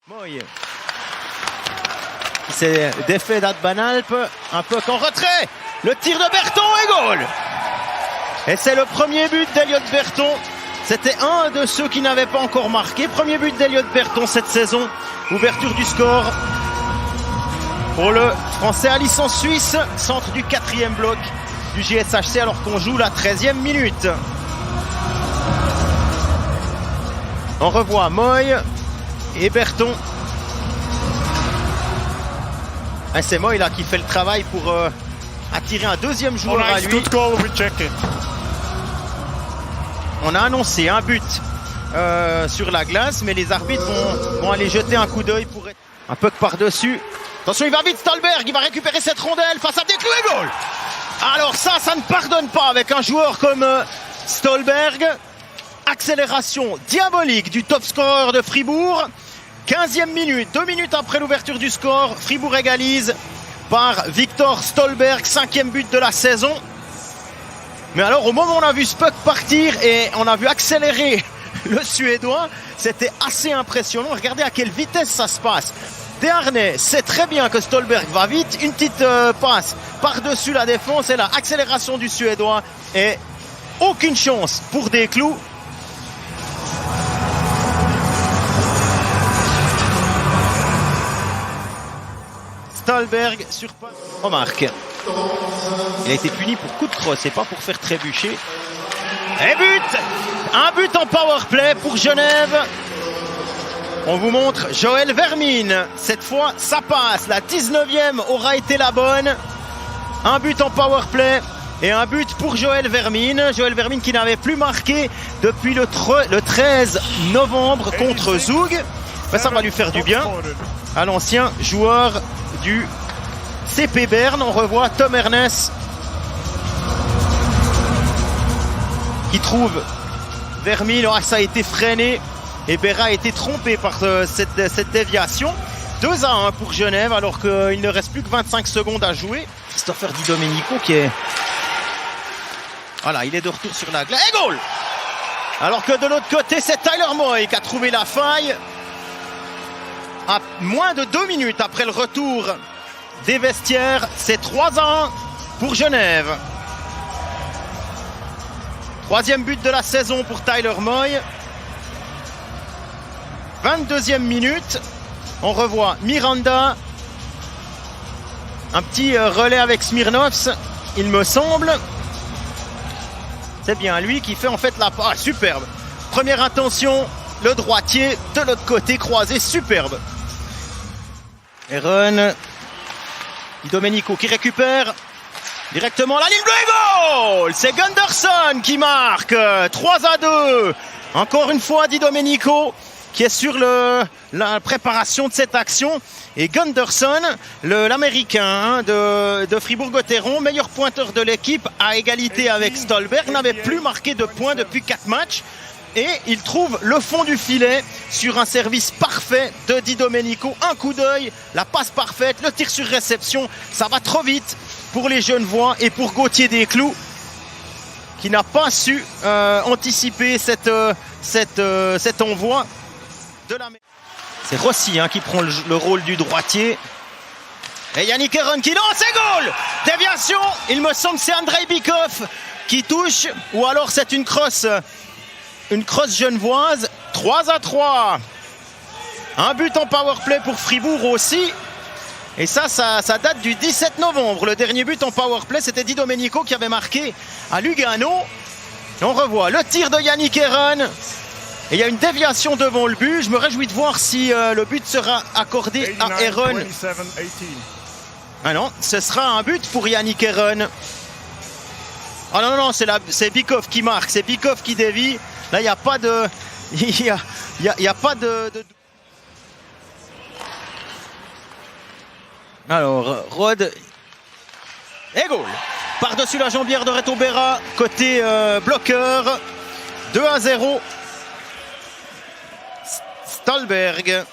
Moy. C'est défait d'Adbanalp, un peu qu'en retrait. Le tir de Berton et goal. Et c'est le premier but d'Eliott Berton. C'était un de ceux qui n'avaient pas encore marqué. Premier but d'Eliott Berton cette saison. Ouverture du score pour le Français à licence suisse. Centre du 4e bloc du JSHC alors qu'on joue la 13e minute. On revoit Moy et Berton. Et c'est Moy là qui fait le travail pour attirer un deuxième joueur à lui. On a annoncé un but sur la glace, mais les arbitres vont aller jeter un coup d'œil pour être un peu par-dessus. Attention, il va vite Stolberg, il va récupérer cette rondelle face à Desclous et goal. Alors ça ne pardonne pas avec un joueur comme Stolberg. Accélération diabolique du top scorer de Fribourg. 15e minute, 2 minutes après l'ouverture du score, Fribourg égalise par Victor Stolberg, 5e but de la saison. Mais alors au moment où on a vu ce puck partir et on a vu accélérer le Suédois, c'était assez impressionnant. Regardez à quelle vitesse ça se passe. Desharnais sait très bien que Stolberg va vite, une petite passe par-dessus la défense et là, accélération du Suédois et aucune chance pour Desclous. Stolberg sur remarque. Il a été puni pour coup de crosse et pas pour faire trébucher. Et but! Un but en powerplay pour Genève. On vous montre Joël Vermine. Cette fois, ça passe. La 19e aura été la bonne. Un but en powerplay et un but pour Joël Vermine. Joël Vermine qui n'avait plus marqué depuis le 13 novembre contre Zug. Ben, ça va lui faire du bien à l'ancien joueur du CP Berne. On revoit Tom Ernest qui trouve Vermine. Oh, ça a été freiné et Berra a été trompé par cette déviation. 2-1 pour Genève alors qu'il ne reste plus que 25 secondes à jouer. Christopher Di Domenico qui est... Voilà, il est de retour sur la glace. Et goal! Alors que de l'autre côté, c'est Tyler Moy qui a trouvé la faille. À moins de 2 minutes après le retour des vestiaires, c'est 3-1 pour Genève. 3e but de la saison pour Tyler Moy. 22e minute. On revoit Miranda. Un petit relais avec Smirnovs, il me semble. C'est bien lui qui fait en fait la passe. Ah, superbe. Première intention, le droitier de l'autre côté croisé, superbe. Aaron Di Domenico qui récupère directement la ligne bleue et goal. C'est Gunderson qui marque 3-2. Encore une fois Di Domenico qui est sur la préparation de cette action. Et Gunderson, l'américain de Fribourg-Gotteron, meilleur pointeur de l'équipe à égalité avec Stolberg, n'avait plus marqué de points depuis 4 matchs. Et il trouve le fond du filet sur un service parfait de Di Domenico. Un coup d'œil, la passe parfaite, le tir sur réception. Ça va trop vite pour les Genevois et pour Gauthier Desclous qui n'a pas su anticiper cet envoi de la... C'est Rossi qui prend le rôle du droitier. Et Yannick Aaron qui lance et goal! Déviation, il me semble que c'est Andrei Bikov qui touche. Ou alors c'est une crosse genevoise. 3-3. Un but en powerplay pour Fribourg aussi. Et ça date du 17 novembre. Le dernier but en powerplay, c'était Di Domenico qui avait marqué à Lugano. Et on revoit le tir de Yannick Aaron. Et il y a une déviation devant le but. Je me réjouis de voir si le but sera accordé à Aaron. Ah non, ce sera un but pour Yannick Aaron. Ah non, c'est Bikov qui marque. C'est Bikov qui dévie. Là, il n'y a pas de... Il y a pas de... Alors, Rod... Et goal! Par-dessus la jambière de Reto Berra, côté bloqueur. 2-0. Stolberg.